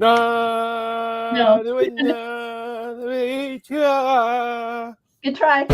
No. Good try.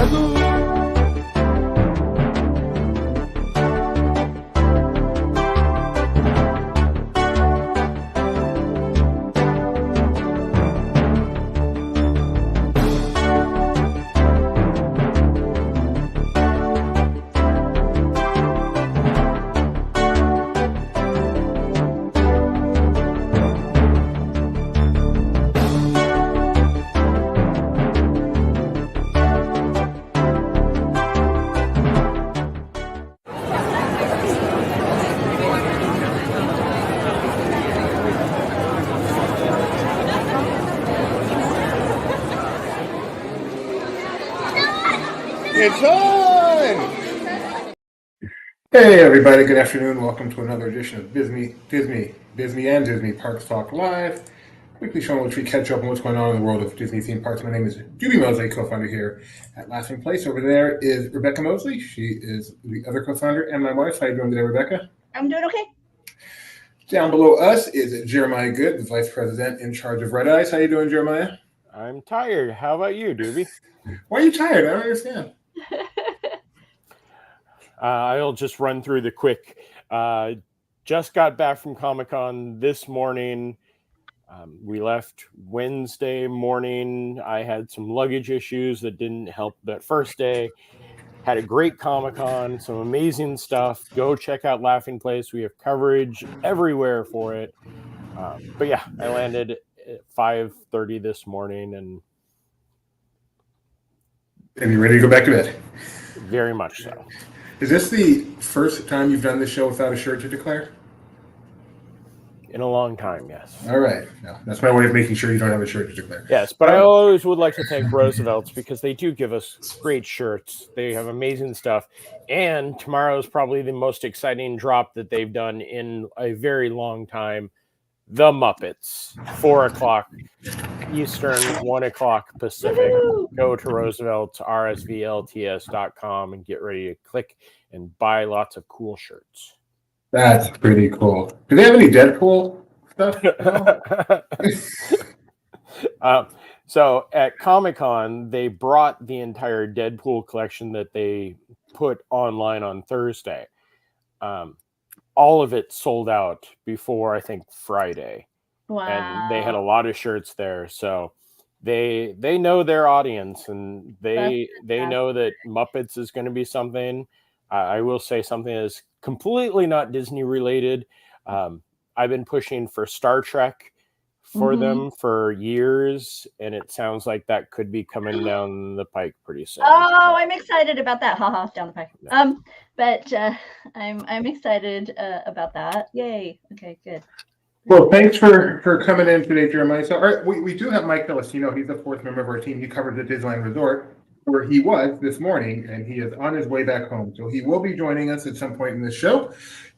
It's on! Hey everybody, good afternoon. Welcome to another edition of Disney and Disney Parks Talk Live. Weekly show in which we catch up on what's going on in the world of Disney theme parks. My name is Doobie Mosley, co-founder here at Laughing Place. Over there is Rebecca Mosley. She is the other co-founder and my wife. How are you doing today, Rebecca? I'm doing okay. Down below us is Jeremiah Good, the vice president in charge of Red Eyes. How are you doing, Jeremiah? I'm tired. How about you, Doobie? Why are you tired? I don't understand. I'll just run through the quick. Just got back from Comic-Con this morning. We left Wednesday morning. I had some luggage issues that didn't help that first day. Had a great Comic-Con, some amazing stuff. Go check out Laughing Place. We have coverage everywhere for it. But yeah, I landed at 5:30 this morning and you ready to go back to bed? Very much so. Is this the first time you've done this show without a shirt to declare? In a long time, yes. All right. No, that's my way of making sure you don't have a shirt to declare. Yes, but I always would like to thank Roosevelt's because they do give us great shirts. They have amazing stuff. And tomorrow is probably the most exciting drop that they've done in a very long time. The Muppets, 4 o'clock Eastern, 1 o'clock Pacific. Go to Roosevelt's, rsvlts.com, and get ready to click and buy lots of cool shirts. That's pretty cool. Do they have any Deadpool stuff? So at Comic-Con, they brought the entire Deadpool collection that they put online on Thursday. All of it sold out before, I think, Friday. Wow. And they had a lot of shirts there. So they know their audience, and they know that Muppets is going to be something. I will say something that is completely not Disney related. I've been pushing for Star Trek for them for years, and it sounds like that could be coming down the pike pretty soon. Oh, I'm excited about that. Haha, down the pike. Yeah. But I'm excited about that. Yay. Okay, good. Well, thanks for coming in today, Jeremiah. So, all right, we do have Mike Filistino. He's the fourth member of our team. He covers the Disneyland Resort, where he was this morning, and he is on his way back home. So he will be joining us at some point in this show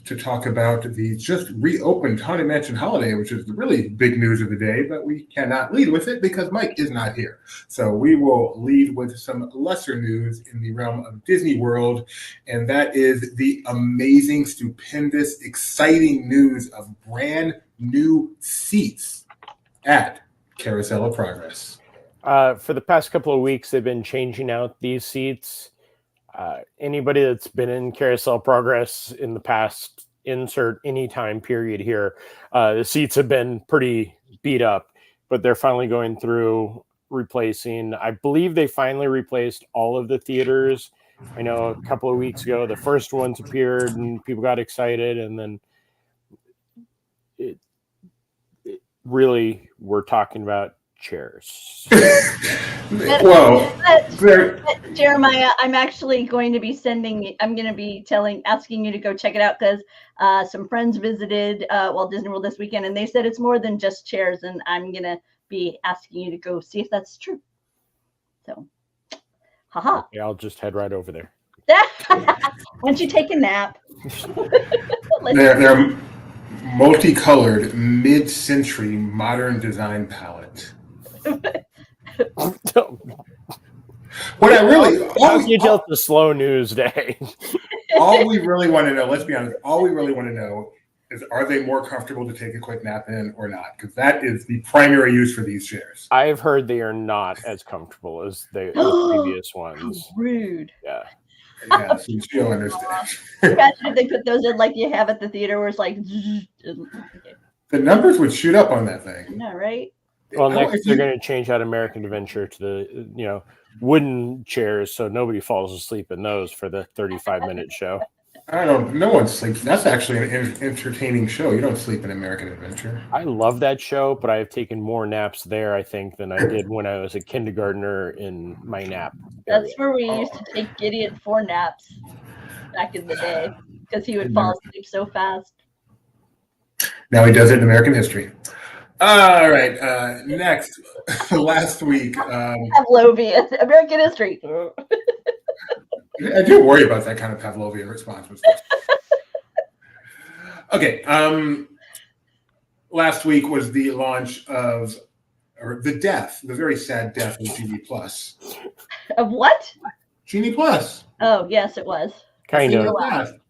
to talk about the just reopened Haunted Mansion Holiday, which is the really big news of the day, but we cannot lead with it because Mike is not here. So we will lead with some lesser news in the realm of Disney World, and that is the amazing, stupendous, exciting news of brand new seats at Carousel of Progress. For the past couple of weeks, they've been changing out these seats. Anybody that's been in Carousel Progress in the past, insert any time period here, the seats have been pretty beat up, but they're finally going through replacing. I believe they finally replaced all of the theaters. I know a couple of weeks ago, the first ones appeared and people got excited, and then it really, we're talking about chairs. Well, Jeremiah, I'm actually going to be asking you to go check it out because some friends visited Walt Disney World this weekend, and they said it's more than just chairs, and I'm going to be asking you to go see if that's true. So, haha. Yeah, I'll just head right over there. Why don't you take a nap? They're multicolored, mid-century modern design palette. What I really you tell the slow news day. All we really want to know, let's be honest, all we really want to know are they more comfortable to take a quick nap in or not? Because that is the primary use for these chairs. I've heard they are not as comfortable as the previous ones. How rude. Yeah. Yeah, so you'll understand. Imagine if they put those in like you have at the theater where it's like, The numbers would shoot up on that thing. no, right? Well, next they're going to change out American Adventure to the wooden chairs, so nobody falls asleep in those for the 35-minute show. No one sleeps. That's actually an entertaining show. You don't sleep in American Adventure. I love that show, but I've taken more naps there, I think, than I did when I was a kindergartner in my nap area. That's where we used to take Gideon for naps back in the day because he would fall asleep so fast. Now he does it in American history. All right. Next, last week. Pavlovian, American history. I do worry about that kind of Pavlovian response. Okay. Last week was the launch of, or the very sad death of Genie Plus. Of what? Genie Plus. Oh, yes, it was. Kind of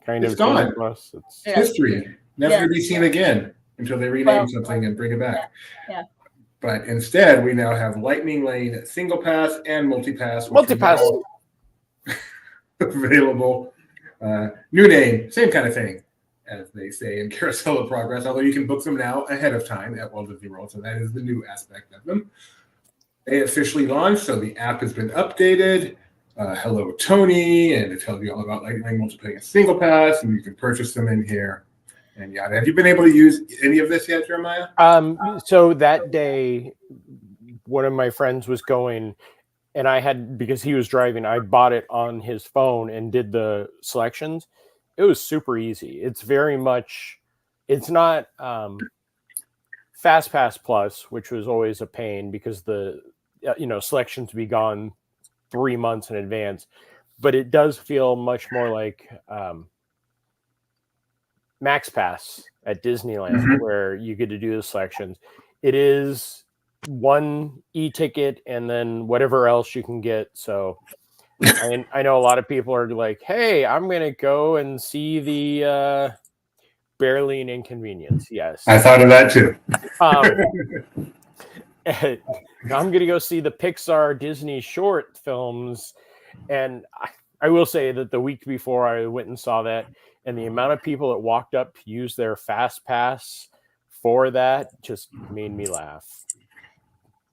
It's gone. Plus. It's history. Never to be seen again until they rename something and bring it back. Yeah. But instead, we now have Lightning Lane Single Pass and Multipass. Multipass. Available. New name, same kind of thing, as they say in Carousel of Progress, although you can book them now ahead of time at Walt Disney World, so that is the new aspect of them. They officially launched, so the app has been updated. Hello, Tony, and it tells you all about Lightning Lane Multiplayer and Single Pass, and you can purchase them in here. And yada. Have you been able to use any of this yet, Jeremiah? So that day, one of my friends was going, and I had, because he was driving, I bought it on his phone and did the selections. It was super easy. It's very much, it's not Fast Pass Plus, which was always a pain because the selections be gone 3 months in advance, but it does feel much more like Max Pass at Disneyland, where you get to do the selections. It is one e-ticket and then whatever else you can get. So I know a lot of people are like, hey, I'm going to go and see the Barely an Inconvenience. Yes. I thought of that too. I'm going to go see the Pixar Disney short films. And I will say that the week before I went and saw that, and the amount of people that walked up to use their Fast Pass for that just made me laugh.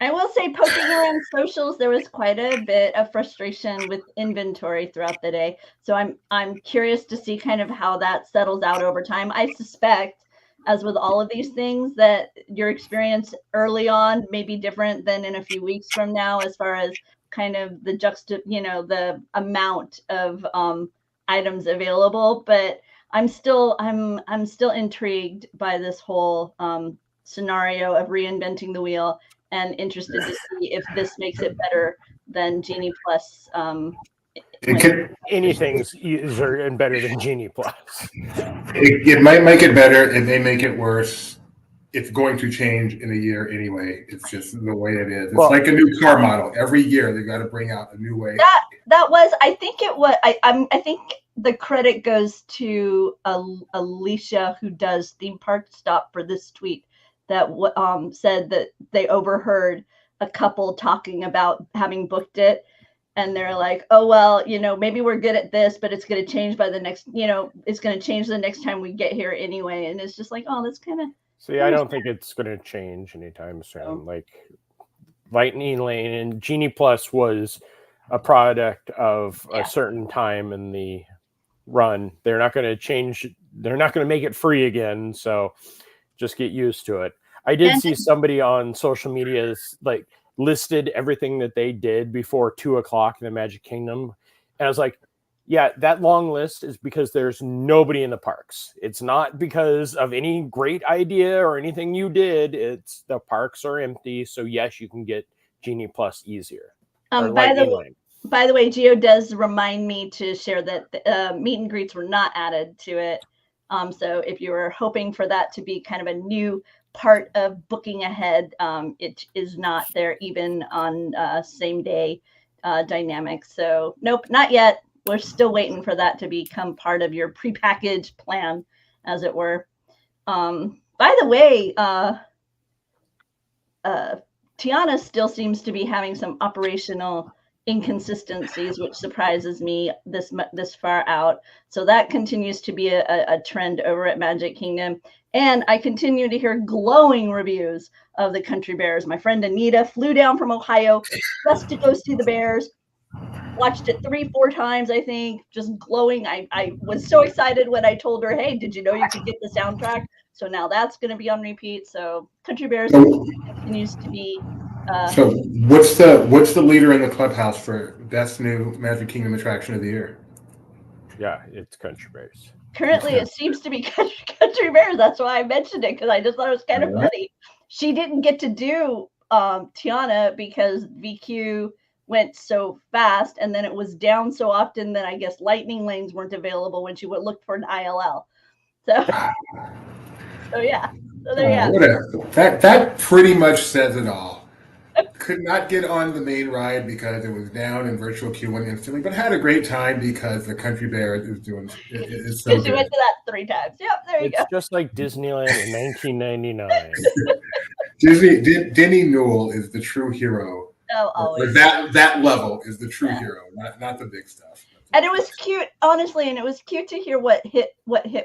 I will say, poking around socials, there was quite a bit of frustration with inventory throughout the day. So I'm curious to see kind of how that settles out over time. I suspect, as with all of these things, that your experience early on may be different than in a few weeks from now, as far as kind of the the amount of items available. But I'm still intrigued by this whole scenario of reinventing the wheel, and interested to see if this makes it better than Genie Plus. Anything's easier and better than Genie Plus. It might make it better. It may make it worse. It's going to change in a year anyway. It's just the way it is. It's like a new car model. Every year they got to bring out a new way. That was, I think it was. I think the credit goes to Alicia, who does Theme Park Stop, for this tweet that said that they overheard a couple talking about having booked it. And they're like, oh, well, maybe we're good at this, but it's going to change by the next, it's going to change the next time we get here anyway. And it's just like, oh, that's kind of. See, I don't think it's going to change anytime soon. Oh. Like Lightning Lane and Genie Plus was a product of a certain time in the run. They're not going to change. They're not going to make it free again. So just get used to it. I did see somebody on social media listed everything that they did before 2:00 in the Magic Kingdom. And I was like, yeah, that long list is because there's nobody in the parks. It's not because of any great idea or anything you did. It's the parks are empty. So yes, you can get Genie Plus easier. By the way, Geo does remind me to share that meet and greets were not added to it. So if you were hoping for that to be kind of a new part of booking ahead, it is not there even on same day dynamics. So nope, not yet. We're still waiting for that to become part of your prepackaged plan, as it were. By the way, Tiana still seems to be having some operational inconsistencies, which surprises me this far out. So that continues to be a trend over at Magic Kingdom. And I continue to hear glowing reviews of the Country Bears. My friend Anita flew down from Ohio just to go see the Bears. Watched it 3-4 times, I think, just glowing. I was so excited when I told her, hey, did you know you could get the soundtrack? So now that's going to be on repeat. So Country Bears continues to be. So what's the leader in the clubhouse for best new Magic Kingdom attraction of the year? Yeah, it's Country Bears. Currently, it seems to be Country Bears. That's why I mentioned it, because I just thought it was kind of funny. She didn't get to do Tiana because VQ went so fast, and then it was down so often that I guess lightning lanes weren't available when she looked for an ILL. So yeah. So there you go. Whatever. That pretty much says it all. Could not get on the main ride because it was down and virtual queue went instantly, but had a great time because the Country Bear is doing is so good. She went to that 3 times. Yep, there you go. It's just like Disneyland in 1999. Denny Newell is the true hero. Oh, always. Or that level is the true hero, not the big stuff. And it was cute, honestly, and it was cute to hear what hit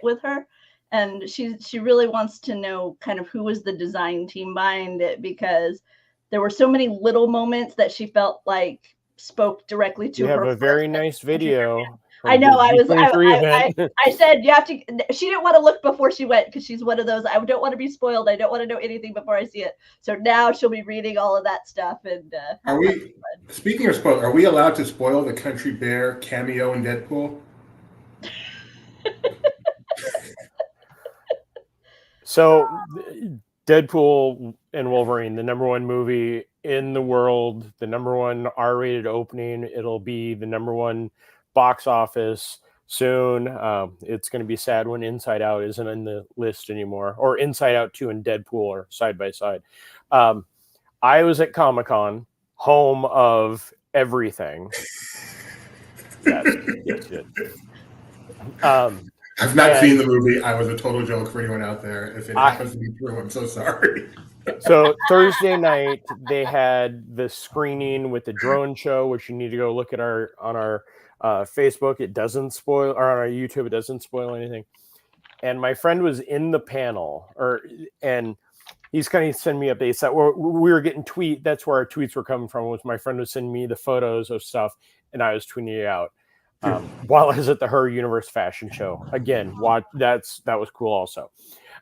with her. And she really wants to know kind of who was the design team behind it, because there were so many little moments that she felt like spoke directly to her. You have a very nice video. I know. I said you have to. She didn't want to look before she went because she's one of those. I don't want to be spoiled. I don't want to know anything before I see it. So now she'll be reading all of that stuff. And are we? Speaking of spoil, are we allowed to spoil the Country Bear cameo in Deadpool? So, Deadpool and Wolverine, the #1 movie in the world, the #1 R-rated opening. It'll be the #1 box office soon. It's going to be sad when Inside Out isn't in the list anymore, or Inside Out 2 and Deadpool are side by side. I was at Comic-Con, home of everything. Yes. I've not seen the movie. I was a total joke for anyone out there. If it happens to be true, I'm so sorry. So Thursday night they had the screening with the drone show, which you need to go look at on our Facebook. It doesn't spoil, or on our YouTube, it doesn't spoil anything. And my friend was in the panel, and he's kind of sending me updates that we were getting that's where our tweets were coming from. Was my friend was sending me the photos of stuff, and I was tweeting it out. While I was at the Her Universe fashion show. Again, that was cool also.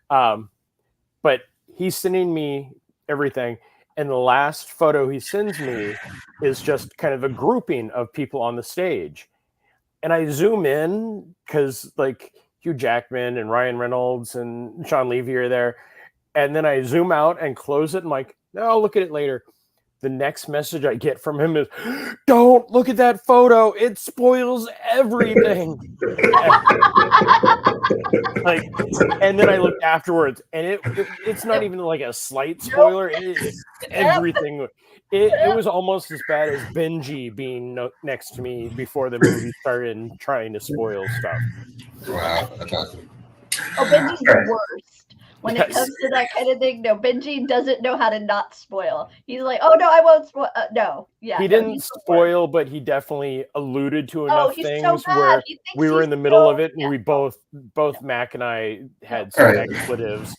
But he's sending me everything. And the last photo he sends me is just kind of a grouping of people on the stage. And I zoom in because like Hugh Jackman and Ryan Reynolds and Sean Levy are there. And then I zoom out and close it. And like, no, I'll look at it later. The next message I get from him is, don't look at that photo. It spoils everything. And then I looked afterwards, and it's not even like a slight spoiler. It's everything. It was almost as bad as Benji being next to me before the movie started and trying to spoil stuff. Wow, that's awesome. Oh, Benji's the worst. When it comes to that kind of thing, no, Benji doesn't know how to not spoil. He's like, oh, no, I won't spoil. No, yeah. He didn't spoil, but he definitely alluded to enough things where we were in the middle of it, and we both Mac and I had some expletives.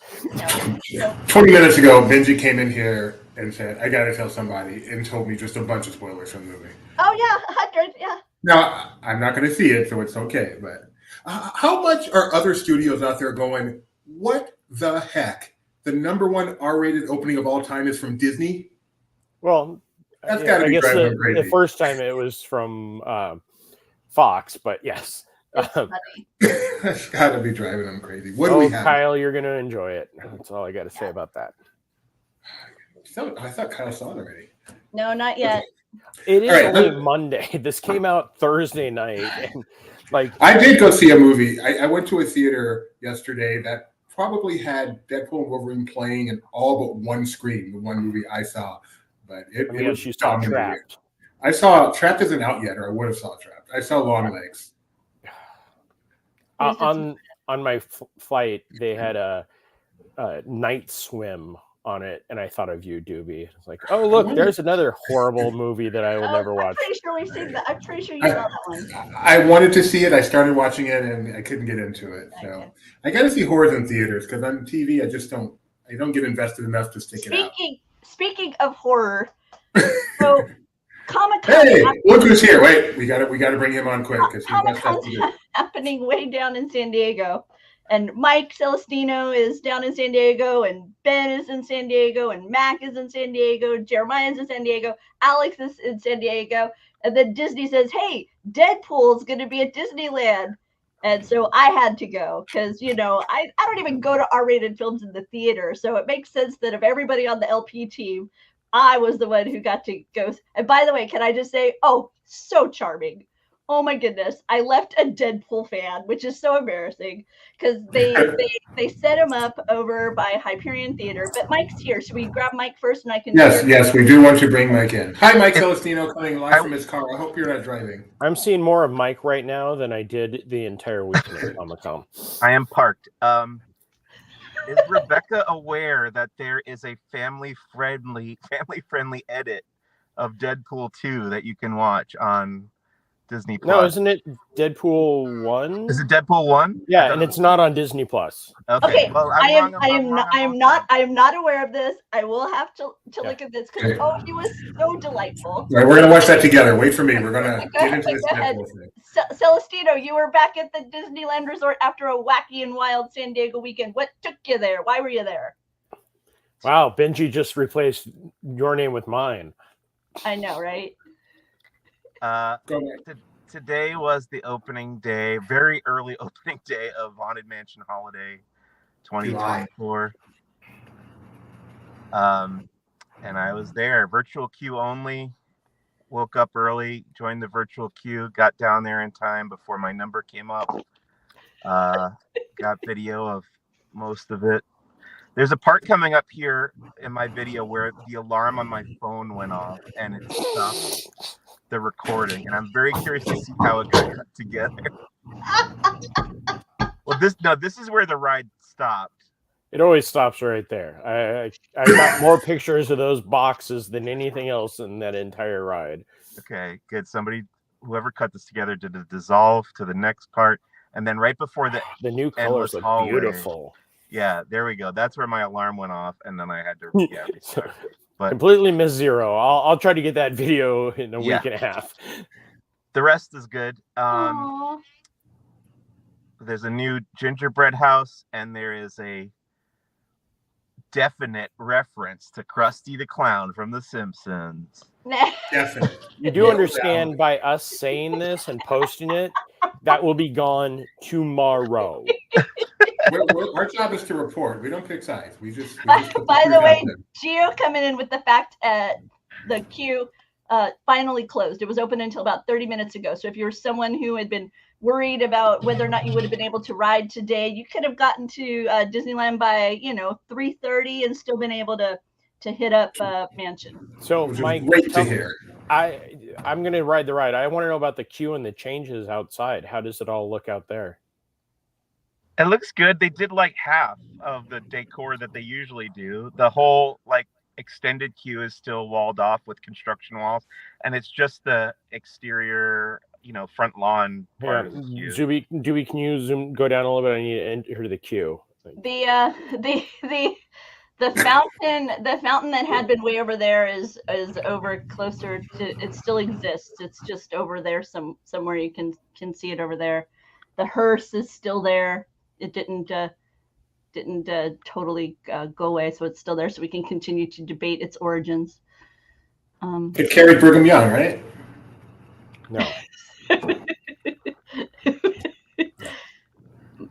20 minutes ago, Benji came in here and said, I got to tell somebody, and told me just a bunch of spoilers from the movie. Oh, yeah, 100, yeah. Now, I'm not going to see it, so it's okay, but how much are other studios out there going, what the heck? The #1 R-rated opening of all time is from Disney? Well, that's got to be driving them crazy. The first time it was from Fox, but yes. That's got to be driving them crazy. What do we have? Kyle, you're going to enjoy it. That's all I got to say about that. So, I thought Kyle saw it already. No, not yet. It is only Monday. This came out Thursday night. And I did go see a movie. I went to a theater yesterday that probably had Deadpool and Wolverine playing in all but one screen, the one movie I saw. But it was you saw Trapped. I saw Trapped isn't out yet, or I would have saw Trapped. I saw Long Legs. On my flight, they had Night Swim on it, and I thought of you, Doobie. It's like, oh look, there's another horrible movie that I will never watch. I'm pretty sure we've seen that. I'm pretty sure you saw that one. I wanted to see it. I started watching it, and I couldn't get into it. So Okay. I got to see horrors in theaters because on TV, I don't get invested enough to stick it out. Speaking of horror, so Comic-Con. Hey, look who's here! Wait, we got to bring him on quick because he's got stuff to do. Happening way down in San Diego. And Mike Celestino is down in San Diego, and Ben is in San Diego, and Mac is in San Diego, Jeremiah is in San Diego, Alex is in San Diego, and then Disney says, hey, Deadpool's going to be at Disneyland. And so I had to go because, you know, I don't even go to R-rated films in the theater. So it makes sense that of everybody on the LP team, I was the one who got to go. And by the way, can I just say, oh, so charming. Oh my goodness. I left a Deadpool fan, which is so embarrassing because they set him up over by Hyperion Theater. But Mike's here. Should we grab Mike first and I can Yes, we do want to bring Mike in. Hi, Mike Celestino coming live from his car. I hope you're not driving. I'm seeing more of Mike right now than I did the entire weekend at Comic-Con. I am parked. Is Rebecca aware that there is a family-friendly edit of Deadpool 2 that you can watch on Disney Plus? No, isn't it Deadpool 1? Is it Deadpool 1? Yeah, and it's not on Disney Plus. Okay, well, I am not aware of this. I will have to look at this because he was so delightful. All right, we're gonna watch that together. Wait for me. We're gonna get into this Deadpool thing. Celestino, you were back at the Disneyland Resort after a wacky and wild San Diego weekend. What took you there? Why were you there? Wow, Benji just replaced your name with mine. I know, right? Today was the opening day, very early opening day of Haunted Mansion Holiday 2024. And I was there, virtual queue only. Woke up early, joined the virtual queue, got down there in time before my number came up. Got video of most of it. There's a part coming up here in my video where the alarm on my phone went off and it stopped the recording, and I'm very curious to see how it got cut together. Well, this is where the ride stopped. It always stops right there. I got more pictures of those boxes than anything else in that entire ride. Okay, good. Whoever cut this together did a dissolve to the next part, and then right before the new colors look beautiful. Yeah, there we go. That's where my alarm went off, and then I had to restart. But completely missed zero. I'll try to get that video in a week and a half. The rest is good. There's a new gingerbread house, and there is a definite reference to Krusty the Clown from The Simpsons. Definitely. You do understand by us saying this and posting it, that will be gone tomorrow. Our job is to report. We don't pick sides. We just by the way, Gio coming in with the fact the queue finally closed. It was open until about 30 minutes ago. So if you're someone who had been worried about whether or not you would have been able to ride today, you could have gotten to Disneyland by 3:30 and still been able to hit up Mansion. So Mike, great to hear. I'm gonna ride the ride. I want to know about the queue and the changes outside. How does it all look out there? It looks good. They did like half of the decor that they usually do. The whole extended queue is still walled off with construction walls, and it's just the exterior, front lawn part of the queue. Dewey, can you go down a little bit? I need to enter the queue. The fountain that had been way over there is over closer to. It still exists. It's just over there somewhere. You can see it over there. The hearse is still there. It didn't totally go away, so it's still there. So we can continue to debate its origins. It carried Brigham Young, right? No.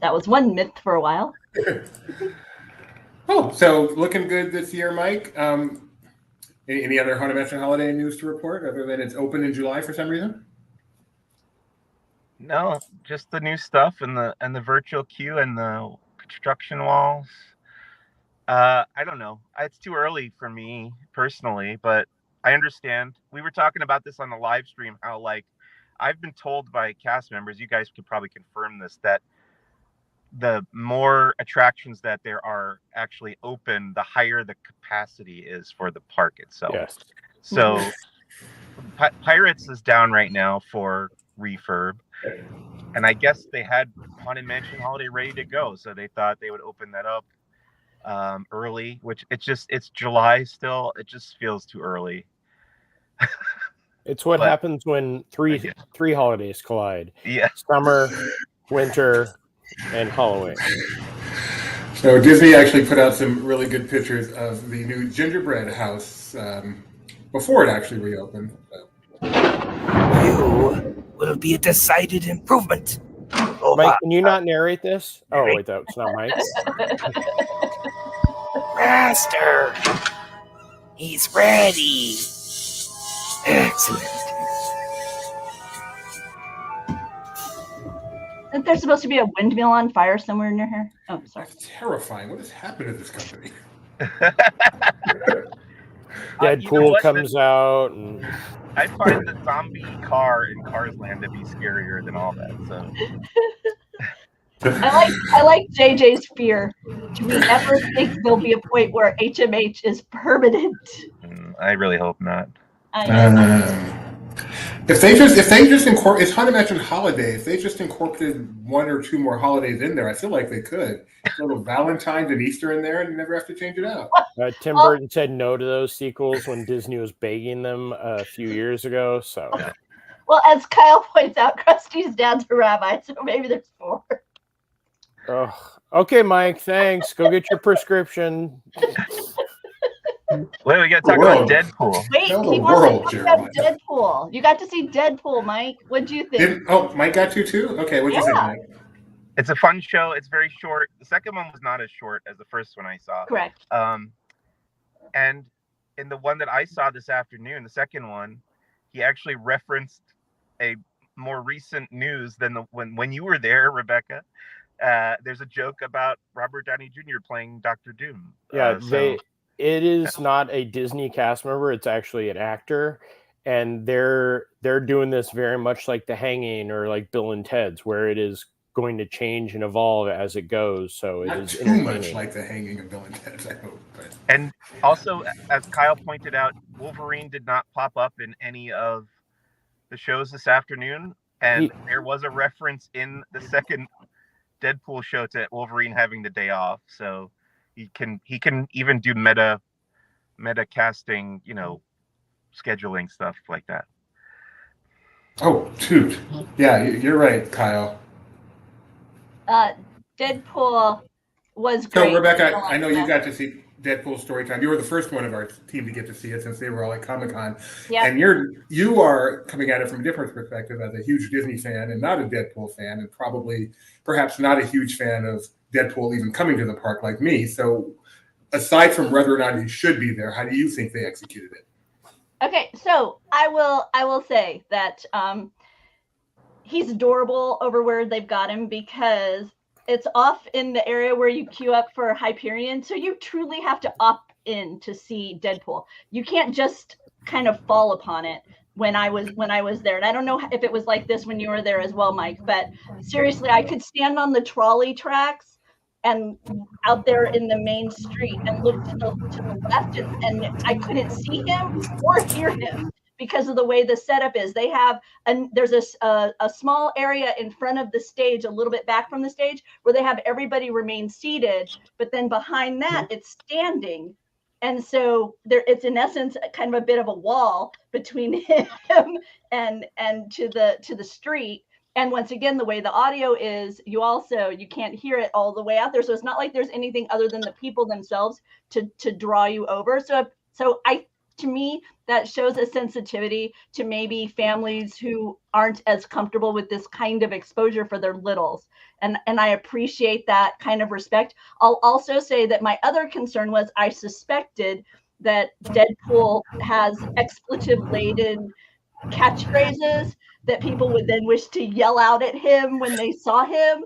That was one myth for a while. Oh, so looking good this year, Mike. Any other Haunted Mansion holiday news to report other than it's open in July for some reason? No, just the new stuff and the virtual queue and the construction walls. I don't know. It's too early for me personally, but I understand. We were talking about this on the live stream, how I've been told by cast members, you guys could probably confirm this, that the more attractions that there are actually open, the higher the capacity is for the park itself. Yes. So Pirates is down right now for refurb, and I guess they had Haunted Mansion Holiday ready to go, so they thought they would open that up early, which it's July still. It just feels too early. It's what But- happens when three holidays collide. Yeah. Summer, winter, and Halloween. So Disney actually put out some really good pictures of the new gingerbread house before it actually reopened. You will be a decided improvement. Mike, can you not narrate this? Oh, wait, that's not Mike. Master, he's ready. Excellent. Isn't there supposed to be a windmill on fire somewhere near here? Oh, sorry. That's terrifying. What has happened to this company? Deadpool comes out, and I find the zombie car in Cars Land to be scarier than all that. So I like JJ's fear. Do we ever think there'll be a point where HMH is permanent? I really hope not. If they just incorporate, it's Haunted Mansion Holiday. If they just incorporated one or two more holidays in there, I feel like they could. A little Valentine's and Easter in there, and you never have to change it out. Tim Burton said no to those sequels when Disney was begging them a few years ago. So, well, as Kyle points out, Krusty's dad's a rabbi, so maybe there's 4. oh, okay, Mike. Thanks. Go get your prescription. Wait, we got to talk about Deadpool. Wait, Tell he the wants to world, talk about Deadpool. You got to see Deadpool, Mike. What'd you think? Mike got to too? Okay, what'd you think, Mike? It's a fun show. It's very short. The second one was not as short as the first one I saw. Correct. And in the one that I saw this afternoon, the second one, he actually referenced a more recent news than when you were there, Rebecca. There's a joke about Robert Downey Jr. playing Dr. Doom. Yeah, it is not a Disney cast member. It's actually an actor, and they're doing this very much like The Hanging or like Bill and Ted's, where it is going to change and evolve as it goes. So it is too much like The Hanging of Bill and Ted's, I hope. But. And also, as Kyle pointed out, Wolverine did not pop up in any of the shows this afternoon, and there was a reference in the second Deadpool show to Wolverine having the day off. So he can even do meta casting, scheduling stuff like that. Oh, toot. Yeah, you're right, Kyle. Deadpool was great. So, Rebecca, I know you got to see Deadpool Storytime. You were the first one of our team to get to see it since they were all at Comic-Con. Yeah. And you are coming at it from a different perspective as a huge Disney fan and not a Deadpool fan, and perhaps not a huge fan of Deadpool even coming to the park like me. So aside from whether or not he should be there, how do you think they executed it? Okay, so I will say that he's adorable over where they've got him, because it's off in the area where you queue up for Hyperion. So you truly have to opt in to see Deadpool. You can't just kind of fall upon it when I was there. And I don't know if it was like this when you were there as well, Mike, but seriously, I could stand on the trolley tracks and out there in the main street and look to the left, and I couldn't see him or hear him because of the way the setup is. They have there's a small area in front of the stage, a little bit back from the stage, where they have everybody remain seated, but then behind that it's standing. And so it's in essence kind of a bit of a wall between him and to the street. And once again, the way the audio is, you can't hear it all the way out there. So it's not like there's anything other than the people themselves to draw you over. So to me, that shows a sensitivity to maybe families who aren't as comfortable with this kind of exposure for their littles. And I appreciate that kind of respect. I'll also say that my other concern was I suspected that Deadpool has expletive-laden catchphrases that people would then wish to yell out at him when they saw him.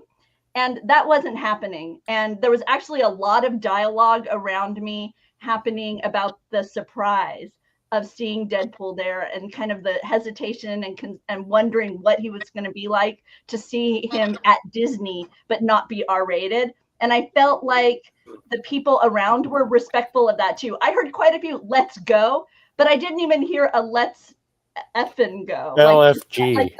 And that wasn't happening. And there was actually a lot of dialogue around me happening about the surprise. of seeing Deadpool there and kind of the hesitation and wondering what he was going to be like to see him at Disney, but not be R-rated. And I felt like the people around were respectful of that too. I heard quite a few "let's go," but I didn't even hear a "let's effing go." LFG. Like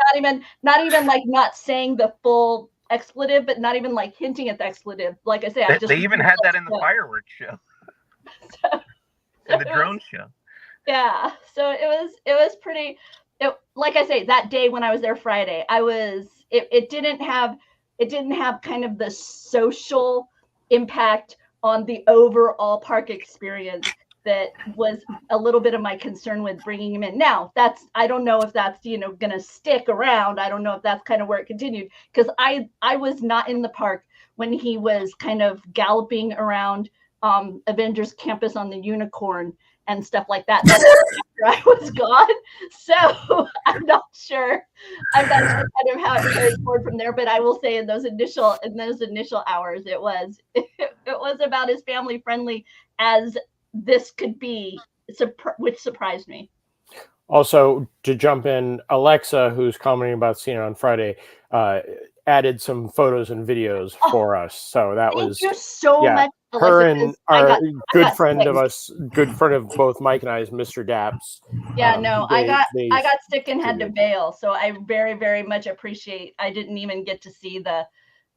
not even like not saying the full expletive, but not even like hinting at the expletive. Like I say, They even had that in the fireworks show, in the drone show. Yeah, so it was pretty. Like I say, that day when I was there Friday, it didn't have kind of the social impact on the overall park experience that was a little bit of my concern with bringing him in. Now I don't know if that's going to stick around. I don't know if that's kind of where it continued, because I was not in the park when he was kind of galloping around Avengers campus on the unicorn and stuff like that. That's after I was gone, so I'm not sure kind of how it carried forward from there. But I will say in those initial hours, it was about as family friendly as this could be, which surprised me. Also, to jump in, Alexa, who's commenting about seeing it on Friday, added some photos and videos for us. So that was thank you so much, Alexa, her and our good friend sick. of us, good friend of both Mike and I's, Mr. Daps. Yeah, I got sick and had to bail. So I very, very much appreciate. I didn't even get to see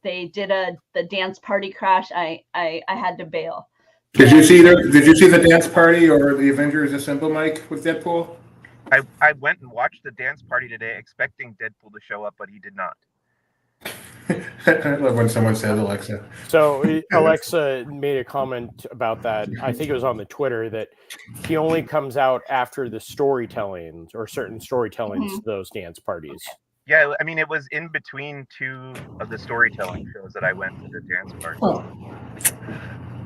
they did the dance party crash. I had to bail. Did you see the dance party or the Avengers Assemble, Mike, with Deadpool? I went and watched the dance party today, expecting Deadpool to show up, but he did not. I love when someone says Alexa. So Alexa made a comment about that. I think it was on the Twitter that he only comes out after the storytellings or certain storytellings to those dance parties. Yeah, I mean, it was in between two of the storytelling shows that I went to the dance party. Oh.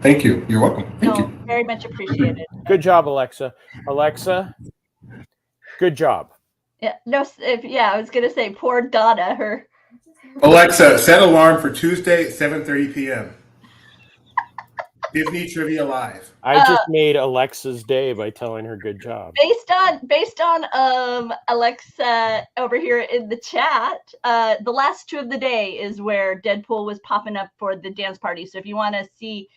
Thank you. You're welcome. Thank you. Very much appreciated. Good job, Alexa. Alexa, good job. Yeah, I was gonna say poor Donna. Her Alexa, set alarm for Tuesday, 7:30 p.m. Disney Trivia Live. I just made Alexa's day by telling her good job. Based on Alexa over here in the chat, the last two of the day is where Deadpool was popping up for the dance party. So if you want to see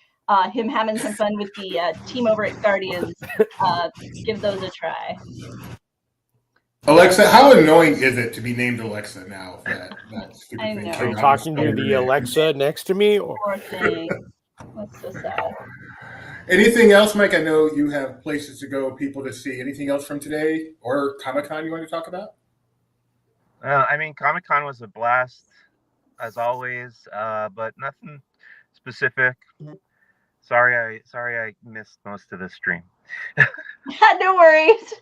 him having some fun with the team over at Guardians, give those a try. Alexa, how annoying is it to be named Alexa now? That stupid I thing know. came Are you out talking this to the morning. Alexa next to me? Or? Poor thing. That's so sad. Anything else, Mike? I know you have places to go, people to see. Anything else from today or Comic-Con you want to talk about? I mean, Comic-Con was a blast, as always, but nothing specific. Sorry I missed most of the stream. No worries,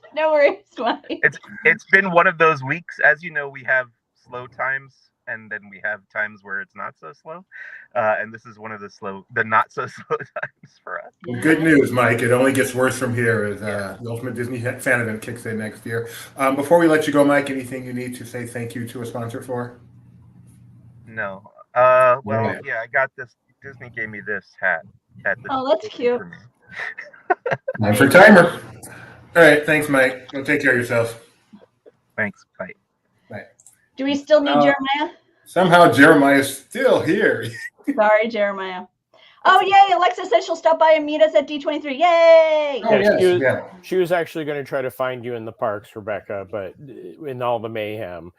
Mike. It's been one of those weeks. As you know, we have slow times, and then we have times where it's not so slow. And this is one of the not so slow times for us. Well, good news, Mike. It only gets worse from here as the Ultimate Disney Fan Event kicks in next year. Before we let you go, Mike, anything you need to say thank you to a sponsor for? No. I got this. Disney gave me this hat. That's cute. Time for timer. All right. Thanks, Mike. Go take care of yourself. Thanks. Bye. Bye. Do we still need Jeremiah? Somehow Jeremiah's still here. Sorry, Jeremiah. Oh, yay. Alexa said she'll stop by and meet us at D23. Yay. Oh, yes. She was actually going to try to find you in the parks, Rebecca, but in all the mayhem.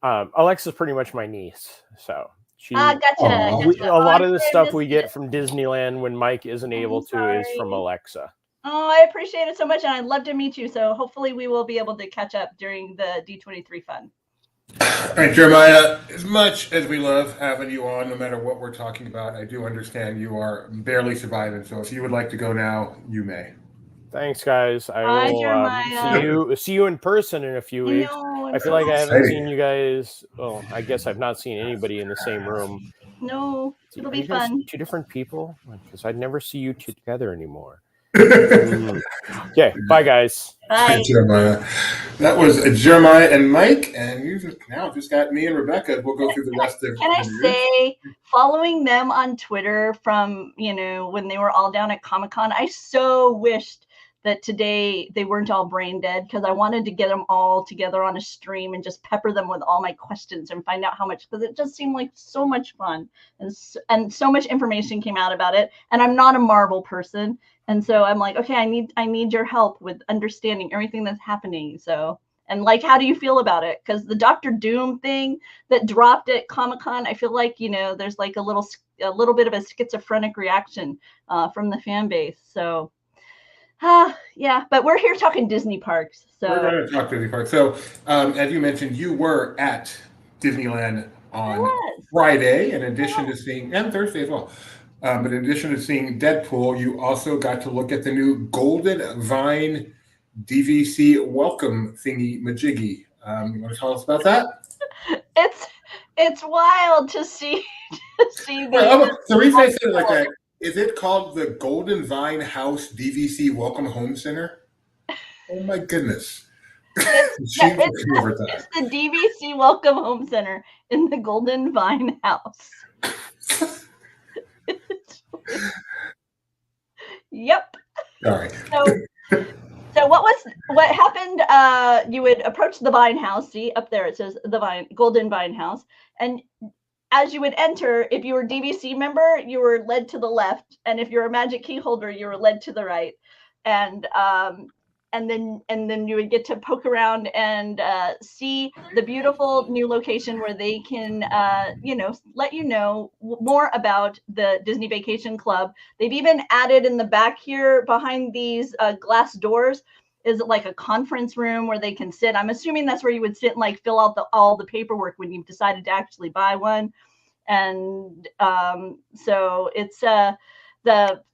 Alexa's pretty much my niece, so gotcha. A lot of the stuff we get from Disneyland when Mike isn't able to is from Alexa. Oh, I appreciate it so much, and I'd love to meet you. So hopefully we will be able to catch up during the D23 fun. All right, Jeremiah, as much as we love having you on, no matter what we're talking about, I do understand you are barely surviving. So if you would like to go now, you may. Thanks, guys. I will see you in person in a few weeks. I feel like I haven't seen you guys. Well, I guess I've not seen anybody in the same room. No, it'll be fun. Two different people? Because I'd never see you two together anymore. Okay, bye, guys. Bye, Jeremiah. That was Jeremiah and Mike, and you just got me and Rebecca. We'll go through the rest of. Can I say, following them on Twitter from when they were all down at Comic-Con, I so wished that today they weren't all brain dead, because I wanted to get them all together on a stream and just pepper them with all my questions and find out how much, because it just seemed like so much fun, and so much information came out about it. And I'm not a Marvel person, and so I'm like, okay, I need your help with understanding everything that's happening. So, and like, how do you feel about it? Because the Doctor Doom thing that dropped at Comic-Con, I feel like, you know, there's like a little bit of a schizophrenic reaction from the fan base. So, yeah, but we're here talking Disney parks. So we're going to talk Disney parks. So, as you mentioned, you were at Disneyland on Friday, in addition to seeing, and Thursday as well. But in addition to seeing Deadpool, you also got to look at the new Golden Vine DVC welcome thingy majiggy. You want to tell us about that? It's wild to see the reason I said it like that, is it called the Golden Vine House DVC Welcome Home Center? Oh my goodness. It's the DVC Welcome Home Center in the Golden Vine House. Yep. All right. So what happened? You would approach the Vine House. See, up there it says the Golden Vine House, and as you would enter, if you were DVC member, you were led to the left, and if you're a Magic Key holder, you were led to the right, and then you would get to poke around and see the beautiful new location where they can let you know more about the Disney Vacation Club. They've even added in the back here behind these glass doors is like a conference room where they can sit. I'm assuming that's where you would sit and like fill out all the paperwork when you've decided to actually buy one. And so it's the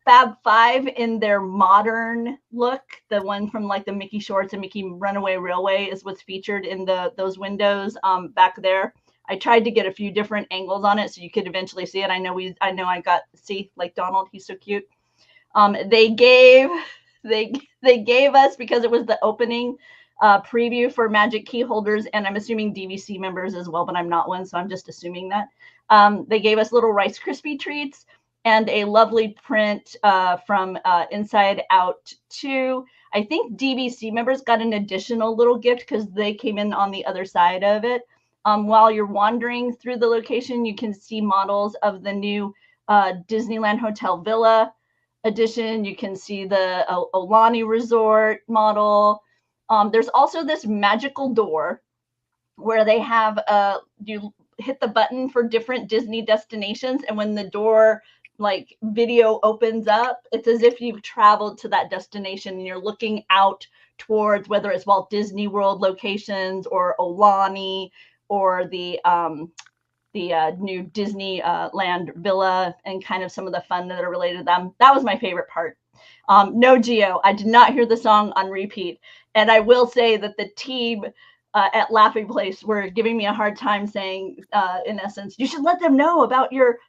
Fab Five in their modern look, the one from like the Mickey Shorts and Mickey Runaway Railway is what's featured in those windows back there. I tried to get a few different angles on it so you could eventually see it. I know I got see like Donald, he's so cute. They gave us, because it was the opening preview for Magic Key holders, and I'm assuming DVC members as well, but I'm not one, so I'm just assuming that. They gave us little Rice Krispie treats and a lovely print from Inside Out 2. I think DVC members got an additional little gift because they came in on the other side of it. While you're wandering through the location, you can see models of the new Disneyland Hotel Villa edition. You can see the Aulani Resort model. There's also this magical door where they have you hit the button for different Disney destinations, and when the door like video opens up, it's as if you've traveled to that destination and you're looking out towards whether it's Walt Disney World locations or Aulani or the new Disney Land Villa, and kind of some of the fun that are related to them. That was my favorite part. No Geo, I did not hear the song on repeat. And I will say that the team at Laughing Place were giving me a hard time, saying, in essence, you should let them know about your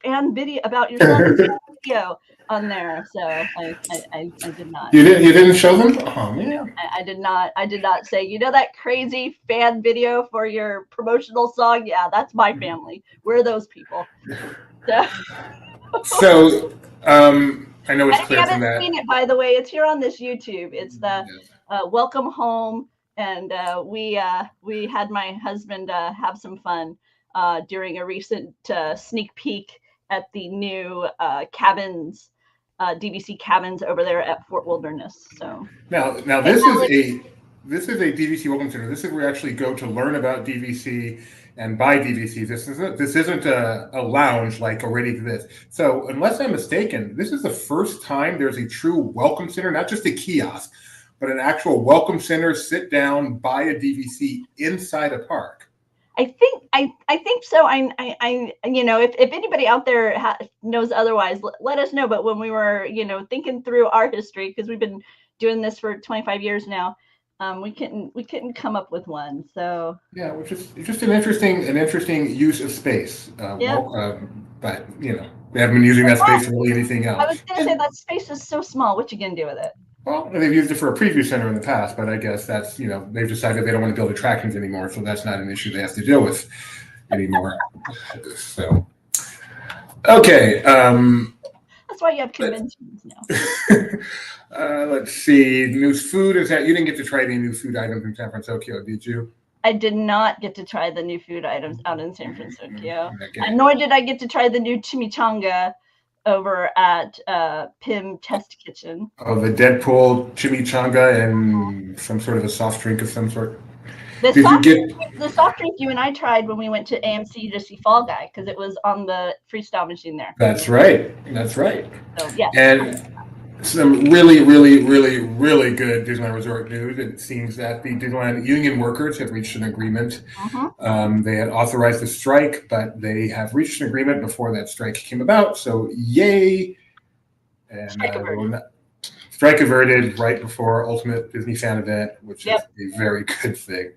fan video, about your video on there. So I did not. You didn't show them? Oh man. I did not say, you know, that crazy fan video for your promotional song? Yeah, that's my family. We're those people. So I know it's clear from that. If you haven't seen it, by the way, it's here on this YouTube. It's the Welcome Home. And we had my husband have some fun during a recent sneak peek at the new cabins, DVC cabins over there at Fort Wilderness. So now this is a DVC welcome center. This is where we actually go to learn about DVC and buy DVC. This isn't a lounge like already exists. So unless I'm mistaken, this is the first time there's a true welcome center, not just a kiosk, but an actual welcome center, sit down, buy a DVC inside a park. I think so. I you know, if anybody out there knows otherwise, let us know. But when we were, you know, thinking through our history, because we've been doing this for 25 years now, we couldn't come up with one. So yeah, which is just an interesting use of space. But you know, they haven't been using that space for really anything else. I was going to say that space is so small. What you gonna do with it? Well, they've used it for a preview center in the past, but I guess that's, you know, they've decided they don't want to build attractions anymore, so that's not an issue they have to deal with anymore. So, okay. That's why you have conventions now. Let's see. New food is that you didn't get to try any new food items in San Francisco, did you? I did not get to try the new food items out in San Francisco, Okay. nor did I get to try the new chimichanga over at Pim Test Kitchen. Oh, the Deadpool chimichanga and some sort of a soft drink of some sort. The Did you get? soft drink you and I tried when we went to AMC to see Fall Guy because it was on the freestyle machine there. That's right. That's right. So yeah. And some really, really, really, really good Disneyland Resort news. It seems that the Disneyland union workers have reached an agreement. They had authorized a strike, but they have reached an agreement before that strike came about. So yay! And strike averted right before Ultimate Disney Fan Event, which is a very good thing.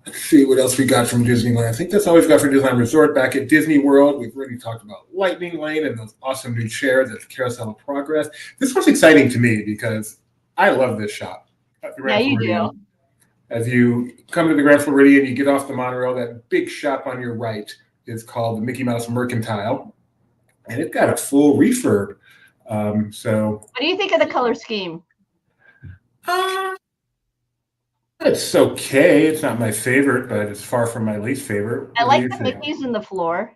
Let's see what else we got from Disneyland. I think that's all we've got for Disneyland Resort. Back at Disney World, we've already talked about Lightning Lane and those awesome new chairs at the Carousel of Progress. This was exciting to me because I love this shop. Yeah, you do. As you come to the Grand Floridian, you get off the monorail. That big shop on your right is called the Mickey Mouse Mercantile, and it got a full refurb. So, what do you think of the color scheme? It's okay. It's not my favorite, but it's far from my least favorite. I like the Mickeys in the floor.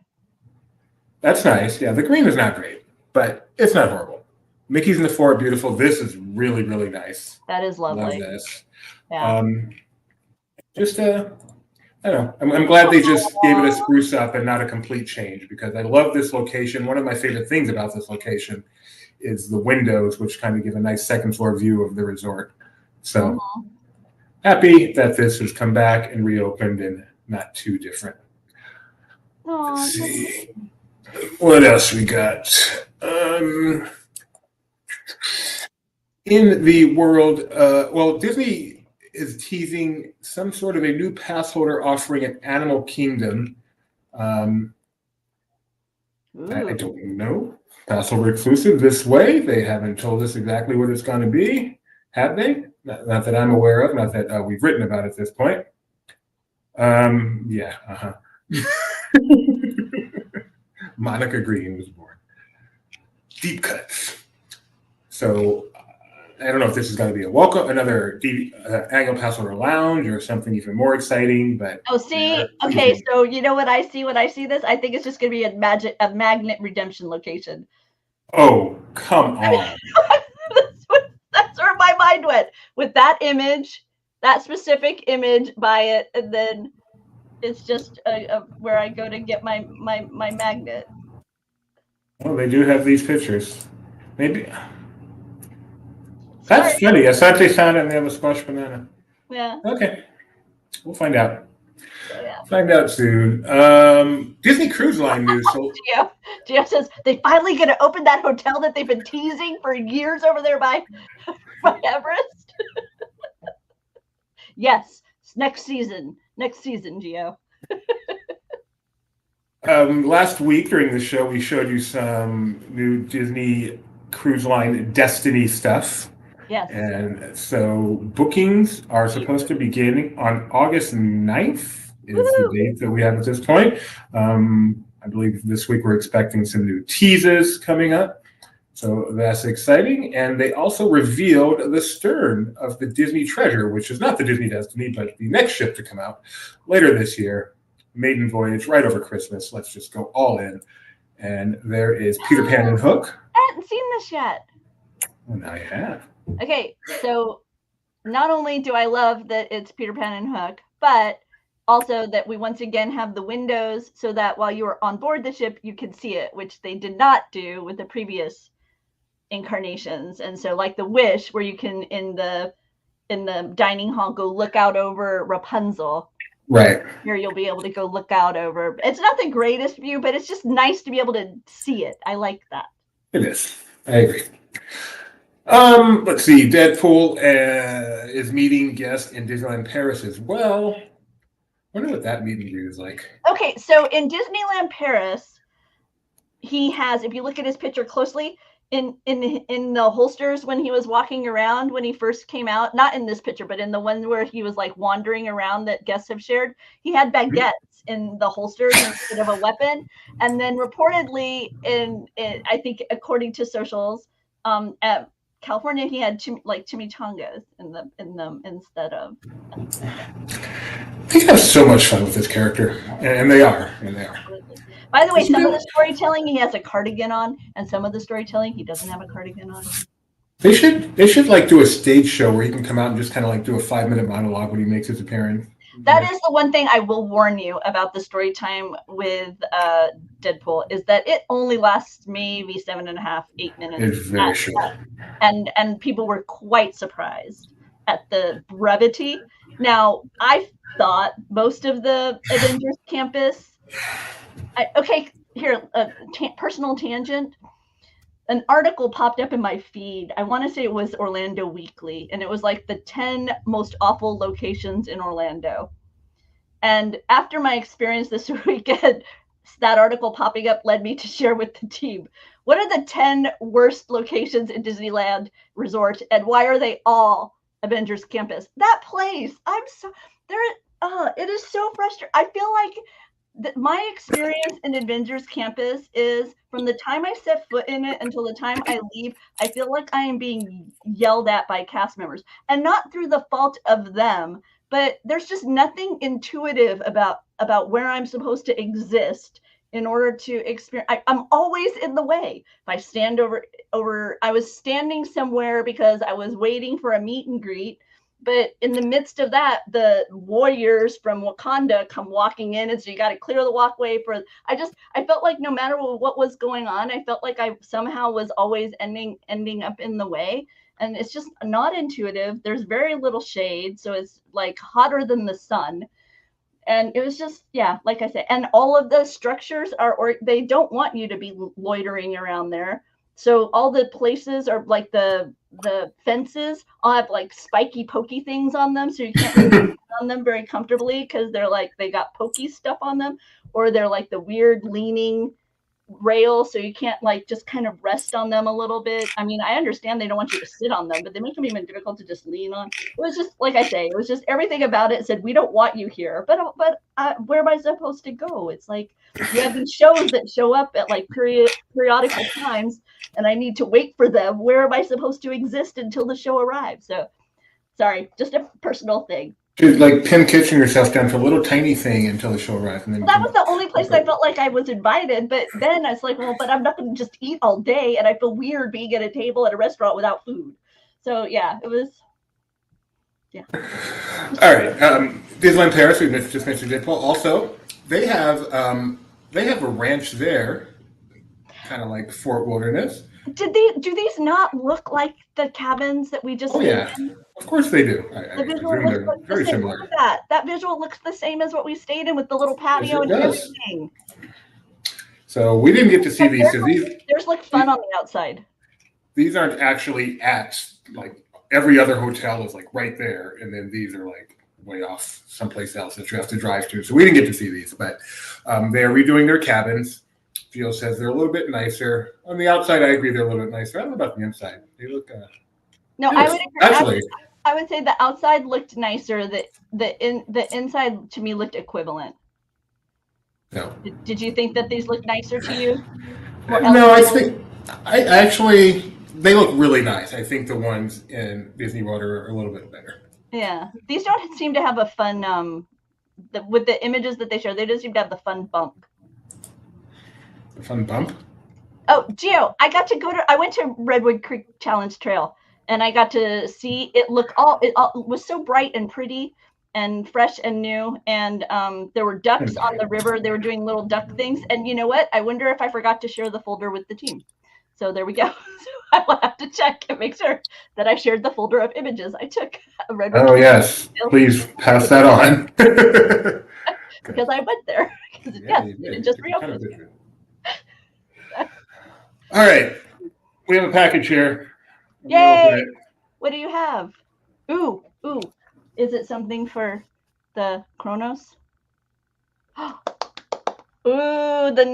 That's nice. Yeah, the green is not great, but it's not horrible. Mickey's in the floor are beautiful. This is really, really nice. That is lovely. Love this. Yeah. I don't know. I'm glad they just gave it a spruce up and not a complete change because I love this location. One of my favorite things about this location is the windows, which kind of give a nice second floor view of the resort. So happy that this has come back and reopened and not too different. Let's see. What else we got? In the world, well, Disney is teasing some sort of a new pass holder offering at Animal Kingdom. I don't know. Pass holder exclusive this way. They haven't told us exactly what it's going to be. Have they? Not that I'm aware of. Not that we've written about at this point. Monica Green was born. Deep cuts. So I don't know if this is going to be another annual pass holder lounge or something even more exciting. But okay. So you know what I see when I see this? I think it's just going to be a magnet redemption location. Oh, come on. That's where my mind went with that image, that specific image by it, and then it's just where I go to get my magnet. Well, they do have these pictures. Maybe that's funny. Asante Sana and they have a squash banana. Yeah. Okay, we'll find out. So, yeah. Find out soon. Disney Cruise Line news. So Gio says they finally going to open that hotel that they've been teasing for years over there by Everest. Yes, next season, Gio. Last week during the show, we showed you some new Disney Cruise Line Destiny stuff. Yes. And so bookings are supposed to begin on August 9th. Is the date that we have at this point. I believe this week we're expecting some new teases coming up. So that's exciting. And they also revealed the stern of the Disney Treasure, which is not the Disney Destiny, but the next ship to come out later this year. Maiden voyage right over Christmas. Let's just go all in. And there is Peter Pan and Hook. I haven't seen this yet. Well, now you have. Okay, so not only do I love that it's Peter Pan and Hook, but also that we once again have the windows so that while you are on board the ship, you can see it, which they did not do with the previous incarnations. And so like the Wish, where you can in the dining hall go look out over Rapunzel. Right. Here you'll be able to go look out over. It's not the greatest view, but it's just nice to be able to see it. I like that. It is. I agree. Let's see. Deadpool is meeting guests in Disneyland Paris as well. I wonder what that meeting is like. Okay, so in Disneyland Paris, he has, if you look at his picture closely, in the holsters when he was walking around when he first came out, not in this picture, but in the one where he was like wandering around that guests have shared, he had baguettes in the holsters instead of a weapon. And then reportedly in I think according to socials, at California, he had chimichangas in them instead of. They have so much fun with this character, and they are. By the way, some of the storytelling he has a cardigan on, and some of the storytelling he doesn't have a cardigan on. They should like do a stage show where he can come out and just kind of like do a 5-minute monologue when he makes his appearance. That is the one thing I will warn you about the story time with Deadpool is that it only lasts maybe 7.5, 8 minutes. It's very short. And people were quite surprised at the brevity. Now, I thought most of the Avengers campus. Personal tangent. An article popped up in my feed. I want to say it was Orlando Weekly, and it was like the 10 most awful locations in Orlando. And after my experience this weekend, that article popping up led me to share with the team, what are the 10 worst locations in Disneyland Resort, and why are they all Avengers Campus? That place, it is so frustrating. I feel like my experience in Avengers Campus is from the time I set foot in it until the time I leave, I feel like I am being yelled at by cast members, and not through the fault of them, but there's just nothing intuitive about where I'm supposed to exist in order to experience. I'm always in the way. If I stand I was standing somewhere because I was waiting for a meet and greet. But in the midst of that, the warriors from Wakanda come walking in, and so you got to clear the walkway I felt like no matter what was going on, I felt like I somehow was always ending up in the way. And it's just not intuitive. There's very little shade, so it's like hotter than the sun. And it was just, yeah, like I said, and all of the structures they don't want you to be loitering around there. So all the places are like the fences all have like spiky pokey things on them, so you can't really on them very comfortably because they got pokey stuff on them, or they're like the weird leaning rail, so you can't like just kind of rest on them a little bit. I mean, I understand they don't want you to sit on them, but they make them even difficult to just lean on. It was just like I say, it was just everything about it said we don't want you here. But where am I supposed to go? It's like you have these shows that show up at like periodical times, and I need to wait for them. Where am I supposed to exist until the show arrives? So, sorry, just a personal thing. Just like Pim Kitchen yourself down to a little tiny thing until the show arrives. And then that was the only place I felt like I was invited. But then I was like, well, but I'm not going to just eat all day. And I feel weird being at a table at a restaurant without food. So, yeah, it was. Yeah. All right. Disneyland Paris, we just mentioned Deadpool. Also, they have a ranch there, kind of like Fort Wilderness. Do these not look like the cabins that we just? Oh yeah, of course they do. The visual looks very similar. Look at that visual looks the same as what we stayed in with the little patio and everything. So we didn't get to see these. So theirs look fun on the outside. These aren't actually at like every other hotel is like right there, and then these are like way off someplace else that you have to drive to. So we didn't get to see these, but they are redoing their cabins. Gio says they're a little bit nicer. On the outside, I agree they're a little bit nicer. I don't know about the inside. They look. No, I would agree. Actually, I would say the outside looked nicer. The inside to me looked equivalent. No. Did you think that these looked nicer to you? No, I actually they look really nice. I think the ones in Disney World are a little bit better. Yeah, these don't seem to have a fun. With the images that they show, they don't seem to have the fun bump. The fun bump? Oh, Gio, I went to Redwood Creek Challenge Trail, and I got to see it was so bright and pretty and fresh and new. And there were ducks on the river. They were doing little duck things. And you know what? I wonder if I forgot to share the folder with the team. So there we go. So I will have to check and make sure that I shared the folder of images I took. Oh, yes. Please pass that on. Because I went there. It just reopened. All right. We have a package here. Yay! What do you have? Ooh. Is it something for the Kronos? Ooh, the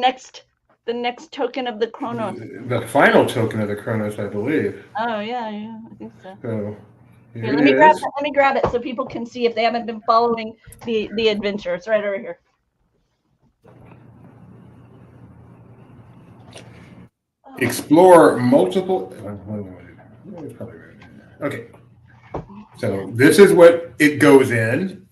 The next token of the Chronos. The final token of the Chronos, I believe. Oh yeah, I think so. So Here, let me grab it so people can see if they haven't been following the adventure. It's right over here. Explore multiple. Okay. So this is what it goes in.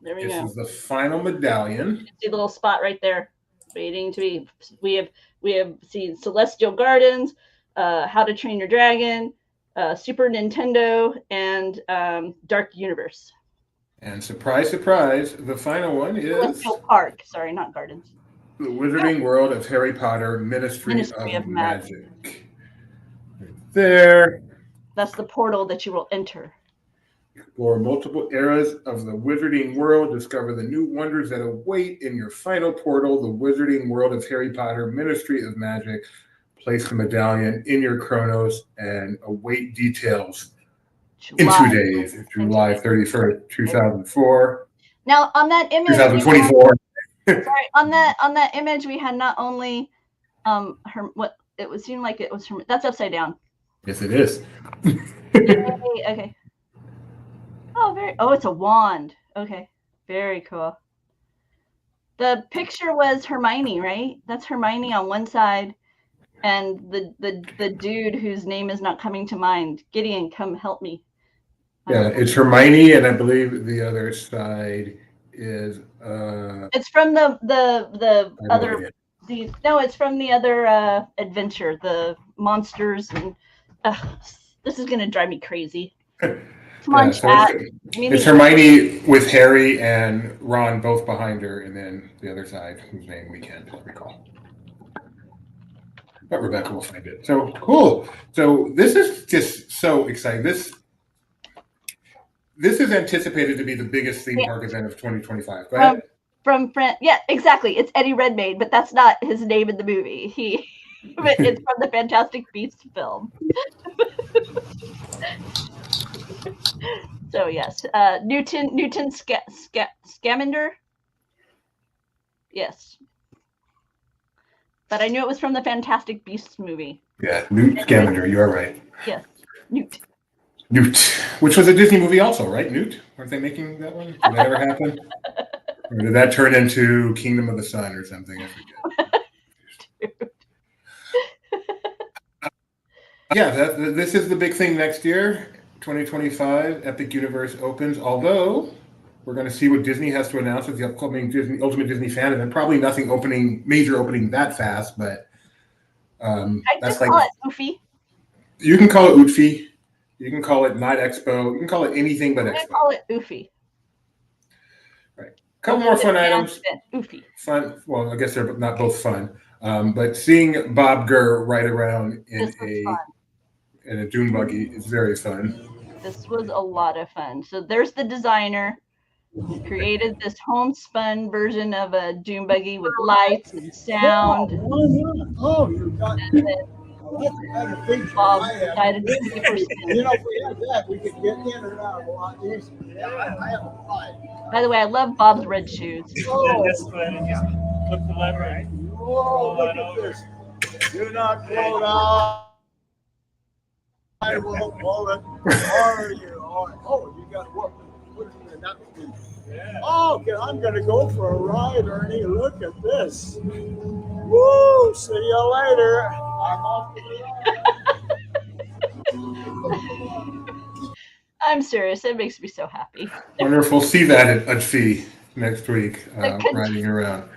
There we This go. is the final medallion. See the little spot right there, waiting to be. We have seen Celestial Gardens, How to Train Your Dragon, Super Nintendo, and Dark Universe. And surprise, surprise, the final one is Celestial Park. Sorry, not Gardens. the Wizarding World of Harry Potter, Ministry of Magic. Right there. That's the portal that you will enter. Explore multiple eras of the Wizarding World. Discover the new wonders that await in your final portal, the Wizarding World of Harry Potter, Ministry of Magic. Place the medallion in your Chronos and await details in 2 days, July 31st, 2004. Now on that image, 2024. Sorry, on that image, we had not only her what it was seemed like it was her. That's upside down. Yes, it is. Okay. Oh, it's a wand. Okay, very cool. The picture was Hermione, right? That's Hermione on one side, and the dude whose name is not coming to mind. Gideon, come help me. Yeah, it's Hermione, and I believe the other side is. It's from the other. It's from the other adventure, the monsters, and this is gonna drive me crazy. Come on, chat. It's Hermione with Harry and Ron both behind her, and then the other side, whose name we can't recall. But Rebecca will find it. So cool. So this is just so exciting. This is anticipated to be the biggest theme park event of 2025. Go ahead. Yeah, exactly. It's Eddie Redmayne, but that's not his name in the movie. It's from the Fantastic Beasts film. So yes, Newton Scamander. Yes, but I knew it was from the Fantastic Beasts movie. Yeah, Newt Scamander. You are right. Yes, Newt. Which was a Disney movie also, right? Newt? Weren't they making that one? Did that ever happen? Or did that turn into Kingdom of the Sun or something? I forget. Yeah, this is the big thing next year, 2025. Epic Universe opens. Although we're going to see what Disney has to announce with the upcoming Ultimate Disney Fan Event. Probably nothing major opening that fast, but that's like. Call it Goofy. You can call it Oofy. You can call it not Expo. You can call it anything but Expo. Call it Oofy. Right. Couple more fun items. Oofy. Fun. Well, I guess they're not both fun. But seeing Bob Gurr ride around in a dune buggy is very fun. This was a lot of fun. So there's the designer who created this homespun version of a dune buggy with lights and sound. And then Bob decided to take it for a spin. You know, if we had that, we could get in and out a lot easier. Yeah, I have a fight. By the way, I love Bob's red shoes. Oh, Just go ahead and just flip the lever. oh, look at this. Do not pull it out. I will pull it. Are you? Oh, you got what? Put it in that speed. Yeah. Oh, okay, I'm going to go for a ride, Ernie. Look at this. Woo! See you later. I'm off to the ride. I'm serious. It makes me so happy. Wonder if we'll see that at Fee next week, riding around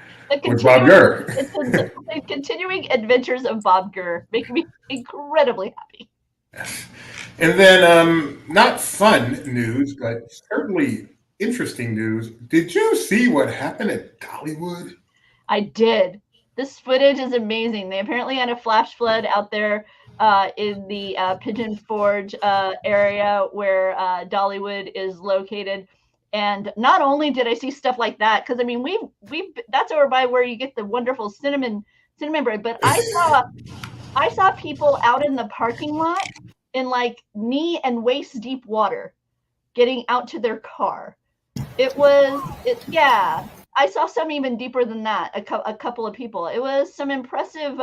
with Bob Gurr. The continuing adventures of Bob Gurr make me incredibly happy. And then, not fun news, but certainly interesting news. Did you see what happened at Dollywood? I did. This footage is amazing. They apparently had a flash flood out there in the Pigeon Forge area where Dollywood is located. And not only did I see stuff like that, because I mean, we that's over by where you get the wonderful cinnamon bread, but I saw people out in the parking lot in like knee and waist deep water getting out to their car. Yeah. I saw some even deeper than that. A couple of people. It was some impressive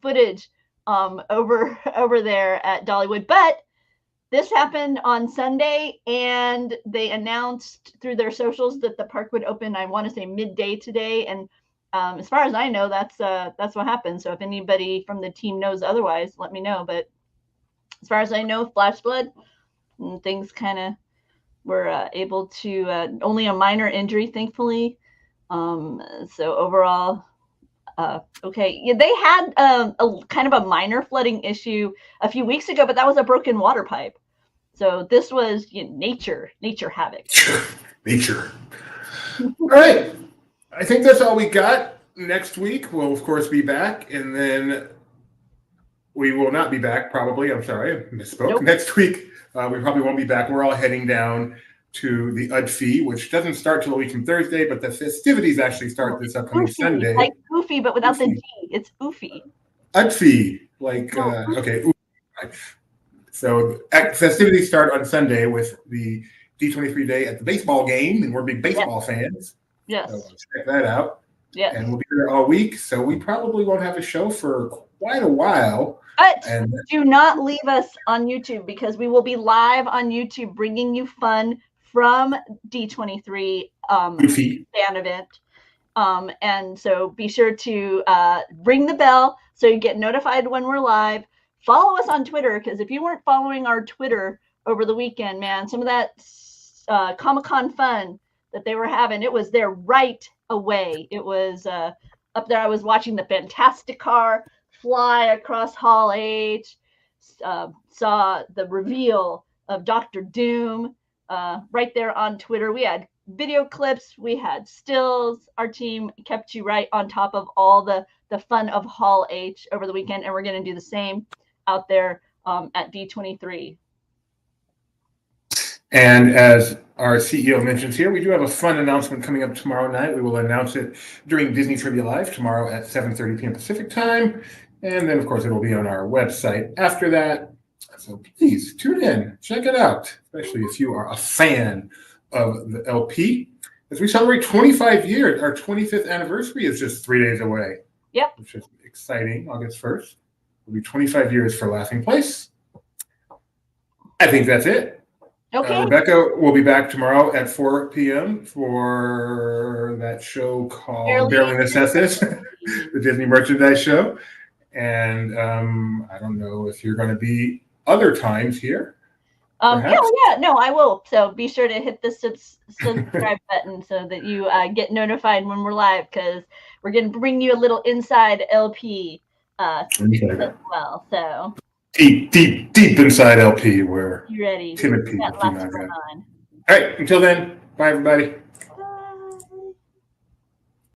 footage over there at Dollywood. But this happened on Sunday, and they announced through their socials that the park would open, I want to say midday today. And as far as I know, that's what happened. So if anybody from the team knows otherwise, let me know. But as far as I know, flash flood, things kind of were able to only a minor injury, thankfully. So overall, okay. Yeah, they had a kind of a minor flooding issue a few weeks ago, but that was a broken water pipe. So this was nature havoc. Nature. All right. I think that's all we got. Next week, we'll, of course, be back. And then we will not be back, probably. I'm sorry, I misspoke. Nope. Next week, we probably won't be back. We're all heading down to the UDFI, which doesn't start till a week from Thursday, but the festivities actually start this upcoming Goofy, Sunday. like goofy, but without the Goofy. D. It's oofy. UDFI, like, Oh. okay. So festivities start on Sunday with the D23 day at the baseball game, and we're big baseball fans. Yes. So check that out. Yes. And we'll be there all week, so we probably won't have a show for quite a while. But And do not leave us on YouTube, because we will be live on YouTube bringing you fun from D23 Goofy. fan event. And so be sure to ring the bell so you get notified when we're live. Follow us on Twitter, because if you weren't following our Twitter over the weekend, man, some of that Comic-Con fun that they were having, it was there right away. It was up there. I was watching the Fantastic Car fly across Hall H, saw the reveal of Dr. Doom right there on Twitter. We had video clips, we had stills. Our team kept you right on top of all the fun of Hall H over the weekend, and we're going to do the same out there at D23. And as our CEO mentions here, we do have a fun announcement coming up tomorrow night. We will announce it during Disney Trivia Live tomorrow at 7:30 p.m. Pacific time. And then, of course, it will be on our website after that. So please tune in, check it out, especially if you are a fan of the LP. As we celebrate 25 years, our 25th anniversary is just 3 days away. Yep. Which is exciting, August 1st. It'll be 25 years for Laughing Place. I think that's it. Okay. Rebecca will be back tomorrow at 4 p.m. for that show called Barely Necessities, the Disney merchandise show. And I don't know if you're going to be other times here. Yeah, no, I will. So be sure to hit the subscribe button so that you get notified when we're live, because we're going to bring you a little inside LP as well. So deep inside LP, where you ready? timid people Got do lots not going go. on. All right, until then, bye everybody.